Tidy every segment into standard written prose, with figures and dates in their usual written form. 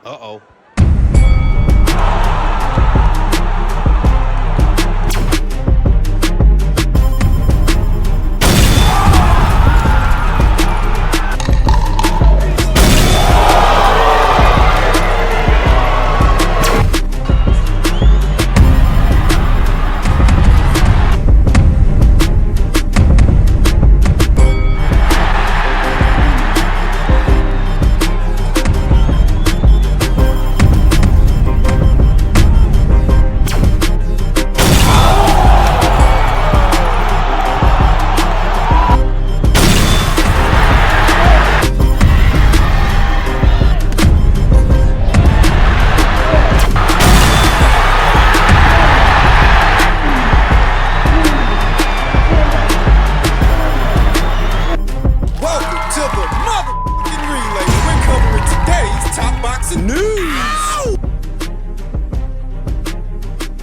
Uh-oh.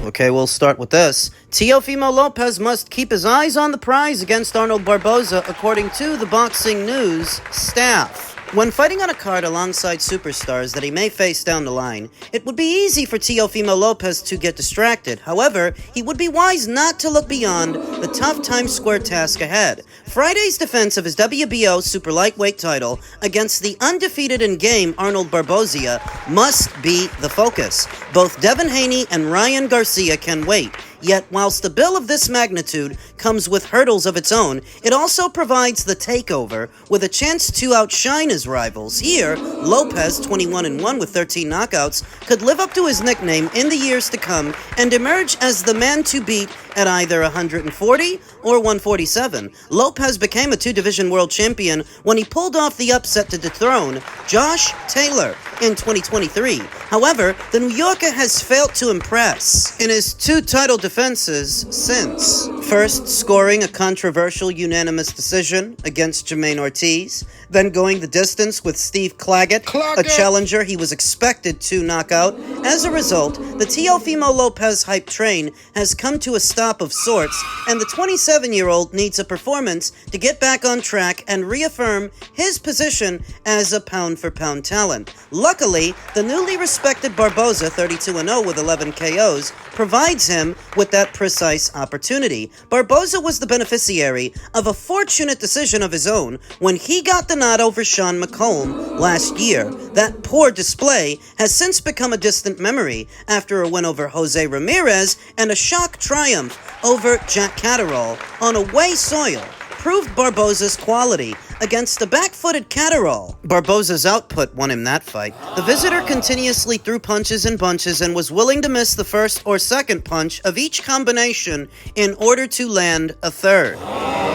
Okay, we'll start with this. Teofimo Lopez must keep his eyes on the prize against Arnold Barboza, according to the Boxing News staff. When fighting on a card alongside superstars that he may face down the line, it would be easy for Teofimo Lopez to get distracted. However, he would be wise not to look beyond the tough Times Square task ahead. Friday's defense of his WBO super lightweight title against the undefeated in-game Arnold Barboza must be the focus. Both Devin Haney and Ryan Garcia can wait. Yet, whilst a bill of this magnitude comes with hurdles of its own, it also provides the takeover with a chance to outshine his rivals. Here, Lopez, 21-1 with 13 knockouts, could live up to his nickname in the years to come and emerge as the man to beat at either 140 or 147. Lopez became a two-division world champion when he pulled off the upset to dethrone Josh Taylor in 2023. However, the New Yorker has failed to impress in his two title defenses since. First, scoring a controversial unanimous decision against Jermaine Ortiz, then going the distance with Steve Claggett, a challenger he was expected to knock out. As a result, the Teofimo Lopez hype train has come to a stop of sorts, and the 27-year-old needs a performance to get back on track and reaffirm his position as a pound-for-pound talent. Luckily, the newly respected Barboza, 32-0 with 11 KOs, provides him with that precise opportunity. Barboza was the beneficiary of a fortunate decision of his own when he got the nod over Sean McComb last year. That poor display has since become a distant memory after a win over Jose Ramirez and a shock triumph over Jack Catterall on away soil proved Barboza's quality against the back-footed Catterall. Barboza's output won him that fight. The visitor continuously threw punches in bunches and was willing to miss the first or second punch of each combination in order to land a third.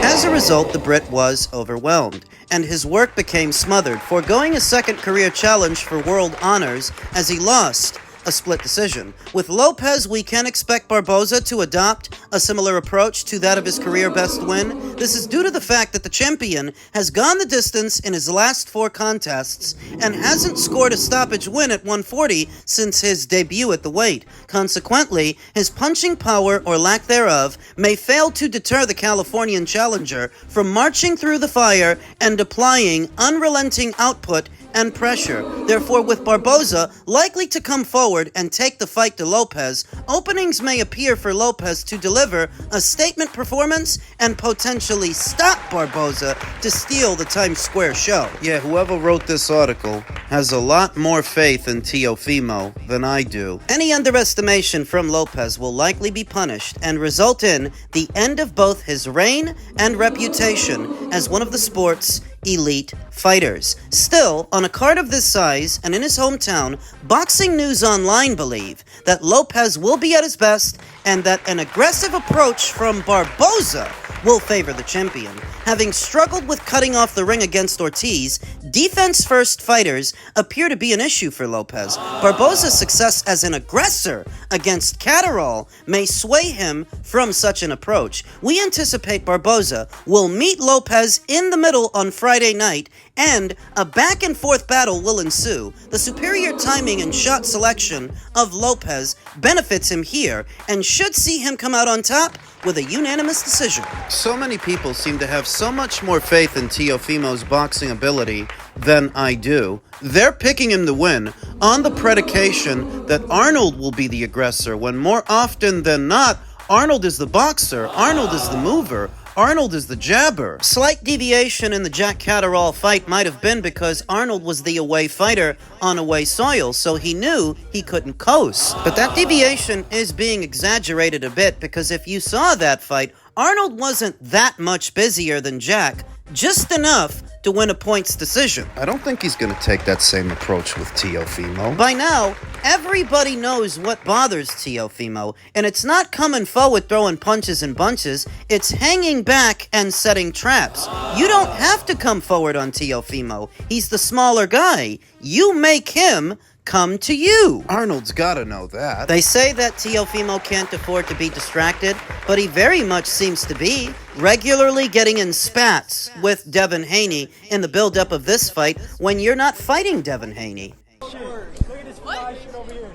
As a result, the Brit was overwhelmed, and his work became smothered, foregoing a second career challenge for world honors as he lost a split decision. With Lopez, we can expect Barboza to adopt a similar approach to that of his career best win. This is due to the fact that the champion has gone the distance in his last 4 contests and hasn't scored a stoppage win at 140 since his debut at the weight. Consequently, his punching power or lack thereof may fail to deter the Californian challenger from marching through the fire and applying unrelenting output and pressure. Therefore, with Barboza likely to come forward and take the fight to Lopez, openings may appear for Lopez to deliver a statement performance and potentially stop Barboza to steal the Times Square show. Yeah, whoever wrote this article has a lot more faith in Teofimo than I do. Any underestimation from Lopez will likely be punished and result in the end of both his reign and reputation as one of the sport's elite fighters. Still, on a card of this size and in his hometown, Boxing News Online believe that Lopez will be at his best and that an aggressive approach from Barboza will favor the champion. Having struggled with cutting off the ring against Ortiz, defense-first fighters appear to be an issue for Lopez. Barboza's success as an aggressor against Catterall may sway him from such an approach. We anticipate Barboza will meet Lopez in the middle on Friday night and a back-and-forth battle will ensue. The superior timing and shot selection of Lopez benefits him here and should see him come out on top with a unanimous decision. So many people seem to have so much more faith in Teofimo's boxing ability than I do. They're picking him to win on the predication that Arnold will be the aggressor, when more often than not, Arnold is the boxer, Arnold is the mover, Arnold is the jabber. Slight deviation in the Jack Catterall fight might have been because Arnold was the away fighter on away soil, so he knew he couldn't coast. But that deviation is being exaggerated a bit, because if you saw that fight, Arnold wasn't that much busier than Jack, just enough to win a points decision. I don't think he's going to take that same approach with Teofimo. By now, everybody knows what bothers Teofimo, and it's not coming forward throwing punches and bunches, it's hanging back and setting traps. You don't have to come forward on Teofimo. He's the smaller guy. You make him come to you. Arnold's gotta know that. They say that Teofimo can't afford to be distracted, but he very much seems to be, regularly getting in spats with Devin Haney in the build-up of this fight when you're not fighting Devin Haney. Look at this fly shit over here.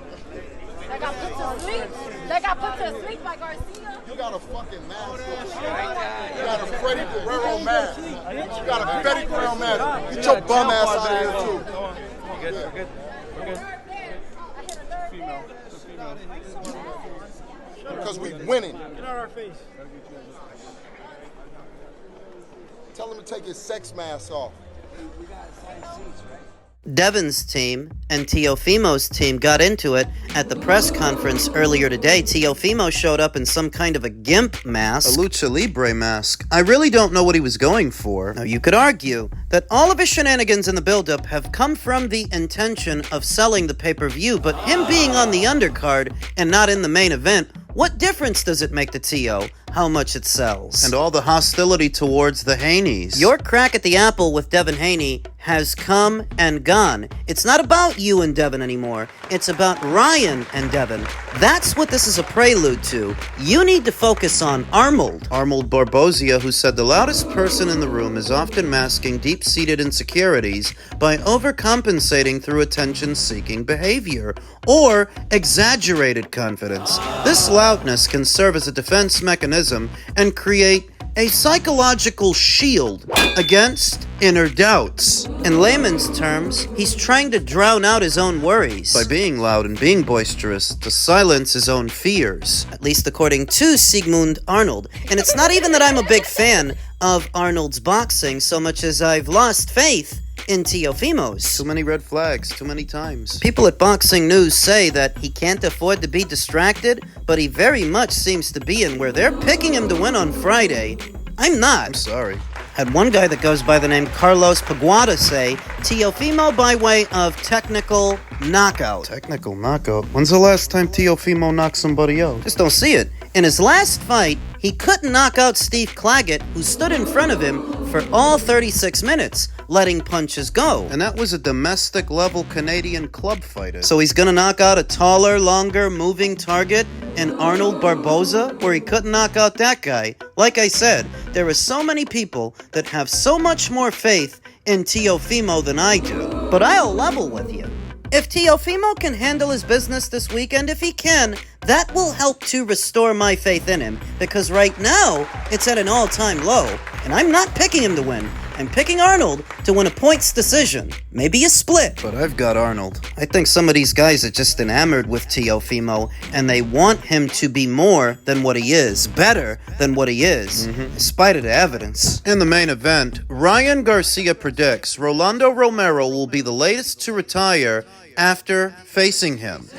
That got put to sleep. That got put to sleep by Garcia. You got a fucking mask. You got a Freddie Guerrero mask. You got a Betty Crown mask. Get your bum ass out of here too. We're good. Female. Because we winning. Get out of our face. Tell him to take his sex mask off. Devin's team and Teofimo's team got into it at the press conference earlier today. Teofimo showed up in some kind of a gimp mask. A lucha libre mask. I really don't know what he was going for. Now, you could argue that all of his shenanigans in the build-up have come from the intention of selling the pay-per-view, but him being on the undercard and not in the main event, what difference does it make to Teo how much it sells? And all the hostility towards the Haneys. Your crack at the apple with Devin Haney has come and gone. It's not about you and Devin anymore. It's about Ryan and Devin. That's what this is a prelude to. You need to focus on Arnold. Arnold Barbozia, who said the loudest person in the room is often masking deep-seated insecurities by overcompensating through attention-seeking behavior or exaggerated confidence. This loudness can serve as a defense mechanism and create a psychological shield against inner doubts. In layman's terms, he's trying to drown out his own worries by being loud and being boisterous to silence his own fears, at least according to Sigmund Arnold. And it's not even that I'm a big fan of Arnold's boxing so much as I've lost faith in Teofimo's. Too many red flags, too many times. People at Boxing News say that he can't afford to be distracted, but he very much seems to be in where they're picking him to win on Friday. I'm not. I'm sorry. Had one guy that goes by the name Carlos Paguada say, Teofimo by way of technical knockout. Technical knockout? When's the last time Teofimo knocked somebody out? Just don't see it. In his last fight, he couldn't knock out Steve Claggett, who stood in front of him for all 36 minutes, letting punches go. And that was a domestic-level Canadian club fighter. So he's gonna knock out a taller, longer, moving target in Arnold Barboza, where he couldn't knock out that guy. Like I said, there are so many people that have so much more faith in Teofimo than I do. But I'll level with you. If Teofimo can handle his business this weekend, if he can, that will help to restore my faith in him, because right now, it's at an all-time low, and I'm not picking him to win. I'm picking Arnold to win a points decision, maybe a split. But I've got Arnold. I think some of these guys are just enamored with Teofimo, and they want him to be more than what he is, better than what he is, in spite of the evidence. In the main event, Ryan Garcia predicts Rolando Romero will be the latest to retire after facing him.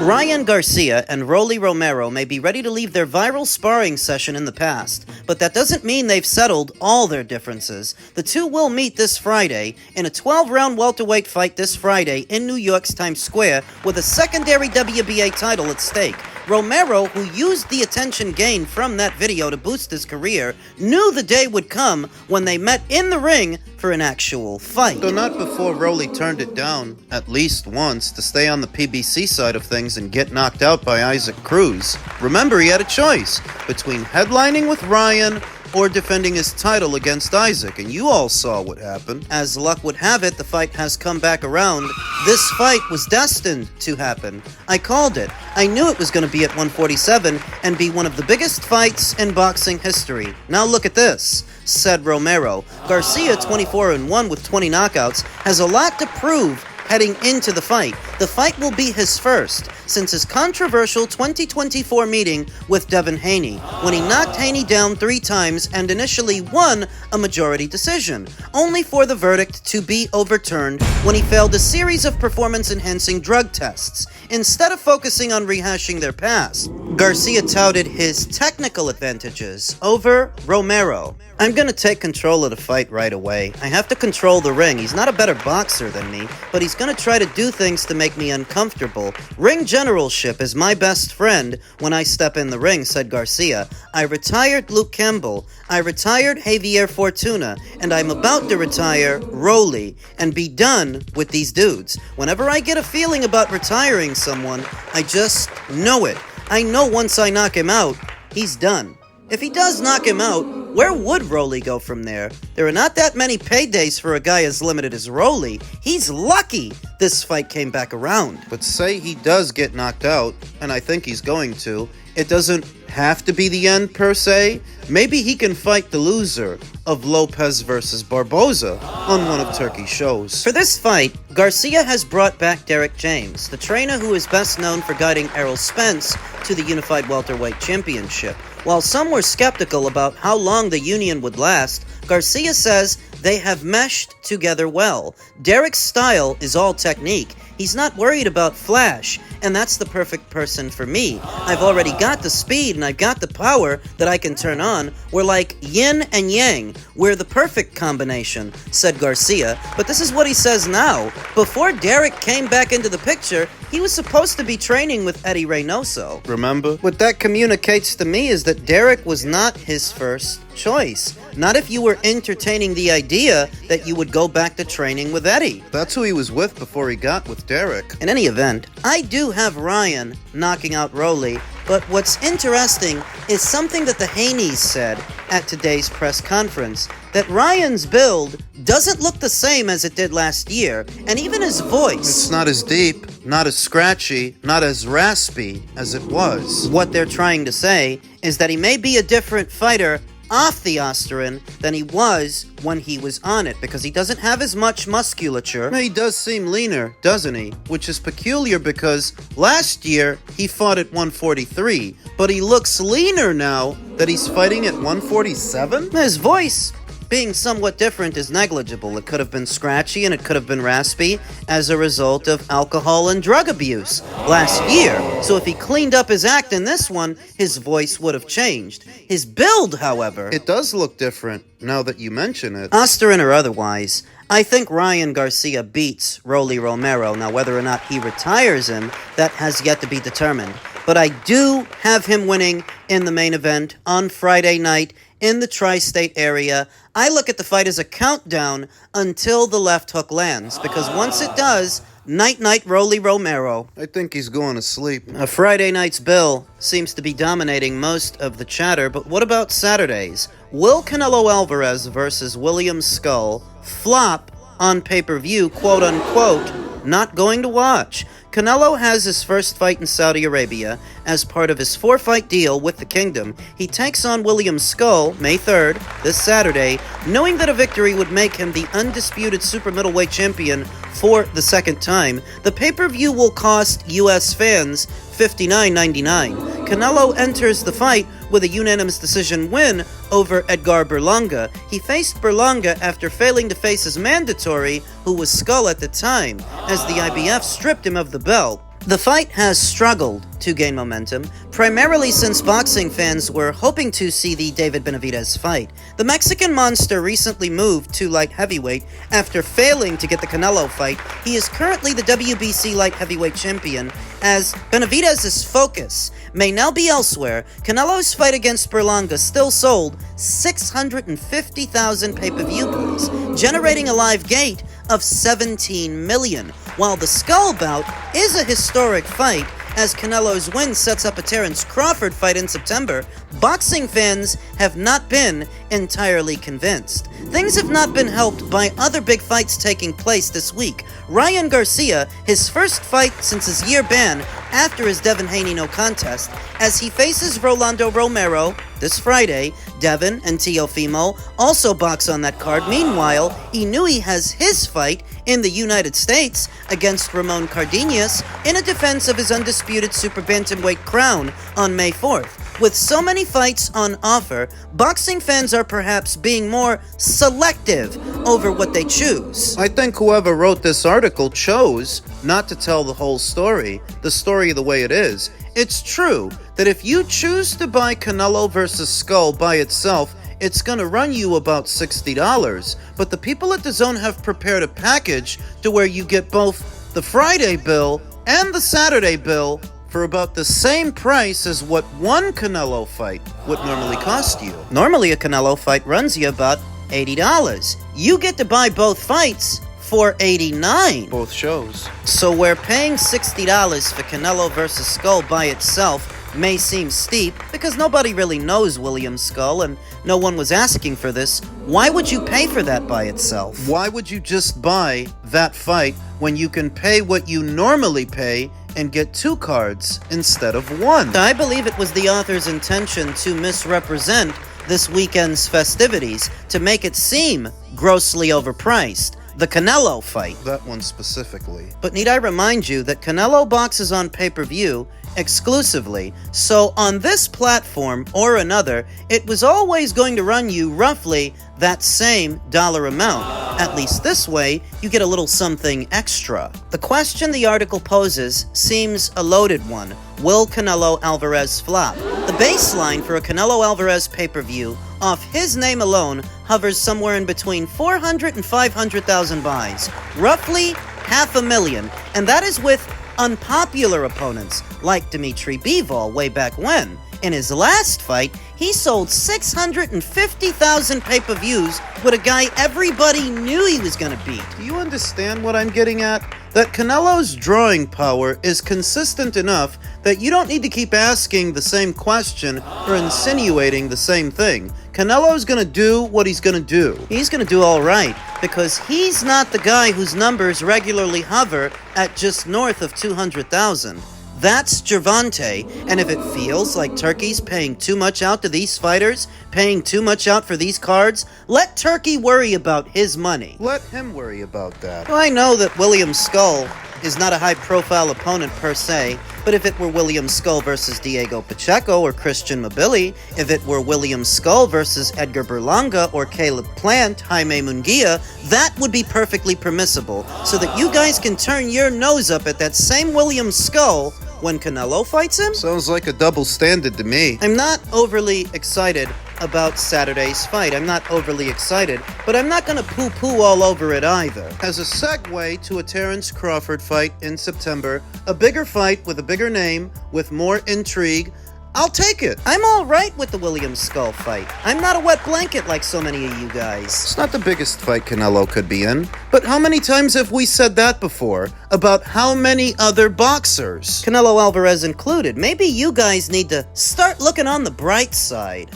Ryan Garcia and Rolly Romero may be ready to leave their viral sparring session in the past, but that doesn't mean they've settled all their differences. The two will meet this Friday in a 12-round welterweight fight this Friday in New York's Times Square with a secondary WBA title at stake. Romero, who used the attention gained from that video to boost his career, knew the day would come when they met in the ring for an actual fight. Though not before Rolly turned it down at least once to stay on the PBC side of things and get knocked out by Isaac Cruz. Remember, he had a choice between headlining with Ryan or defending his title against Isaac, and you all saw what happened. As luck would have it, the fight has come back around. This fight was destined to happen. I called it. I knew it was going to be at 147 and be one of the biggest fights in boxing history. Now look at this, said Romero. Garcia, 24-1 with 20 knockouts, has a lot to prove heading into the fight. The fight will be his first since his controversial 2024 meeting with Haney, when he knocked Haney down 3 times and initially won a majority decision, only for the verdict to be overturned when he failed a series of performance-enhancing drug tests. Instead of focusing on rehashing their past, Garcia touted his technical advantages over Romero. I'm gonna take control of the fight right away. I have to control the ring. He's not a better boxer than me, but he's gonna try to do things to make me uncomfortable. Ring generalship is my best friend when I step in the ring, said Garcia. I retired Luke Campbell, I retired Javier Fortuna, and I'm about to retire Rolly and be done with these dudes. Whenever I get a feeling about retiring someone, I just know it. I know once I knock him out, he's done. If he does knock him out, where would Rolly go from there? There are not that many paydays for a guy as limited as Rolly. He's lucky this fight came back around. But say he does get knocked out, and I think he's going to, it doesn't have to be the end per se. Maybe he can fight the loser of Lopez versus Barboza on one of Turkey's shows. For this fight, Garcia has brought back Derek James, the trainer who is best known for guiding Errol Spence to the Unified Welterweight Championship. While some were skeptical about how long the union would last, Garcia says they have meshed together well. Derek's style is all technique. He's not worried about flash, and that's the perfect person for me. I've already got the speed and I've got the power that I can turn on. We're like yin and yang. We're the perfect combination, said Garcia. But this is what he says now. Before Derek came back into the picture, he was supposed to be training with Eddie Reynoso. Remember? What that communicates to me is that Derek was not his first choice. Not if you were entertaining the idea that you would go back to training with Eddie. That's who he was with before he got with Derek. In any event, I do have Ryan knocking out Rolly, but what's interesting is something that the Haneys said at today's press conference, that Ryan's build doesn't look the same as it did last year, and even his voice. It's not as deep, not as scratchy, not as raspy as it was. What they're trying to say is that he may be a different fighter off the Austrian than he was when he was on it, because he doesn't have as much musculature. He does seem leaner, doesn't he? Which is peculiar because last year he fought at 143, but he looks leaner now that he's fighting at 147? His voice being somewhat different is negligible. It could have been scratchy and it could have been raspy as a result of alcohol and drug abuse last year. So if he cleaned up his act in this one, his voice would have changed. His build, however, it does look different now that you mention it. Austrian or otherwise, I think Ryan Garcia beats Rolly Romero. Now, whether or not he retires him, that has yet to be determined. But I do have him winning in the main event on Friday night in the tri-state area. I look at the fight as a countdown until the left hook lands, because once it does, night-night Rolly Romero. I think he's going to sleep. A Friday night's bill seems to be dominating most of the chatter, but what about Saturdays? Will Canelo Alvarez versus William Scull flop on pay-per-view, quote-unquote, not going to watch? Canelo has his first fight in Saudi Arabia as part of his 4-fight deal with the Kingdom. He takes on William Scull May 3rd, this Saturday, knowing that a victory would make him the undisputed super middleweight champion for the second time. The pay-per-view will cost U.S. fans $59.99. Canelo enters the fight with a unanimous decision win over Edgar Berlanga. He faced Berlanga after failing to face his mandatory, who was Scull at the time, as the IBF stripped him of the belt. The fight has struggled to gain momentum, primarily since boxing fans were hoping to see the David Benavidez fight. The Mexican monster recently moved to light heavyweight after failing to get the Canelo fight. He is currently the WBC light heavyweight champion, as Benavidez's focus may now be elsewhere. Canelo's fight against Berlanga still sold 650,000 pay-per-view plays, generating a live gate of 17 million. While the Scull bout is a historic fight, as Canelo's win sets up a Terence Crawford fight in September, boxing fans have not been entirely convinced. Things have not been helped by other big fights taking place this week. Ryan Garcia, his first fight since his year ban after his Devin Haney no contest, as he faces Rolando Romero this Friday. Devin and Teofimo also box on that card. Meanwhile, Inui has his fight in the United States against Ramon Cardenas in a defense of his undisputed super bantamweight crown on May 4th. With so many fights on offer, boxing fans are perhaps being more selective over what they choose. I think whoever wrote this article chose not to tell the whole story, the story the way it is. It's true that if you choose to buy Canelo versus Scull by itself, it's gonna run you about $60. But the people at DAZN have prepared a package to where you get both the Friday bill and the Saturday bill for about the same price as what one Canelo fight would normally cost you. Normally a Canelo fight runs you about $80. You get to buy both fights for $89. Both shows. So where paying $60 for Canelo versus Scull by itself may seem steep, because nobody really knows William Scull and no one was asking for this, why would you pay for that by itself? Why would you just buy that fight when you can pay what you normally pay and get 2 cards instead of 1? I believe it was the author's intention to misrepresent this weekend's festivities, to make it seem grossly overpriced. The Canelo fight. That one specifically. But need I remind you that Canelo boxes on pay-per-view exclusively, so on this platform or another, it was always going to run you roughly that same dollar amount. At least this way, you get a little something extra. The question the article poses seems a loaded one. Will Canelo Alvarez flop? The baseline for a Canelo Alvarez pay-per-view off his name alone hovers somewhere in between 400 and 500,000 buys, roughly 500,000, and that is with unpopular opponents like Dimitri Bivol way back when. In his last fight, he sold 650,000 pay-per-views with a guy everybody knew he was gonna beat. Do you understand what I'm getting at? That Canelo's drawing power is consistent enough that you don't need to keep asking the same question or insinuating the same thing. Canelo's gonna do what he's gonna do. He's gonna do all right, because he's not the guy whose numbers regularly hover at just north of 200,000. That's Gervonta, and if it feels like Turkey's paying too much out to these fighters, paying too much out for these cards, let Turkey worry about his money. Let him worry about that. I know that William Scull is not a high-profile opponent per se, but if it were William Scull versus Diego Pacheco or Christian Mabili, if it were William Scull versus Edgar Berlanga or Caleb Plant, Jaime Munguia, that would be perfectly permissible, so that you guys can turn your nose up at that same William Scull when Canelo fights him? Sounds like a double standard to me. I'm not overly excited about Saturday's fight. I'm not overly excited, but I'm not gonna poo-poo all over it either. As a segue to a Terence Crawford fight in September, a bigger fight with a bigger name, with more intrigue, I'll take it. I'm all right with the William Scull fight. I'm not a wet blanket like so many of you guys. It's not the biggest fight Canelo could be in, but how many times have we said that before about how many other boxers? Canelo Alvarez included. Maybe you guys need to start looking on the bright side.